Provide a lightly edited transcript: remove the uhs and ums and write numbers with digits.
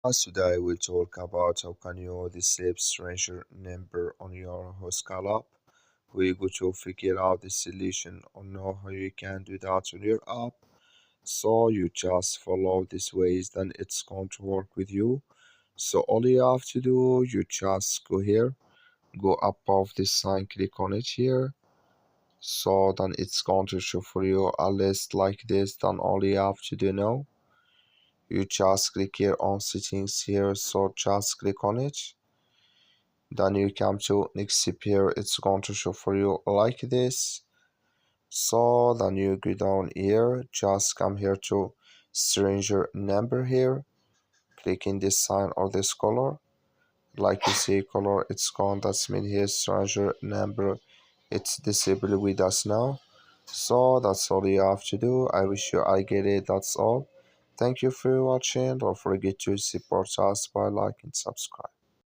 Today we'll talk about how can you disable stranger number on your Whoscall app. We go to figure out the solution or know how you can do that on your app. So you just follow these ways, then it's going to work with you. So all you have to do, you just go here, go above this sign, click on it here. So then it's going to show for you a list like this. Then all you have to do now, you just click here on settings here, so just click on it. Then you come to next step here, it's going to show for you like this. So then you go down here, just come here to stranger number here, click in this sign or this color. Like you see color, it's gone, that's mean here stranger number, it's disabled with us now. So that's all you have to do. I wish you I get it, that's all. Thank you for watching. Don't forget to support us by like and subscribe.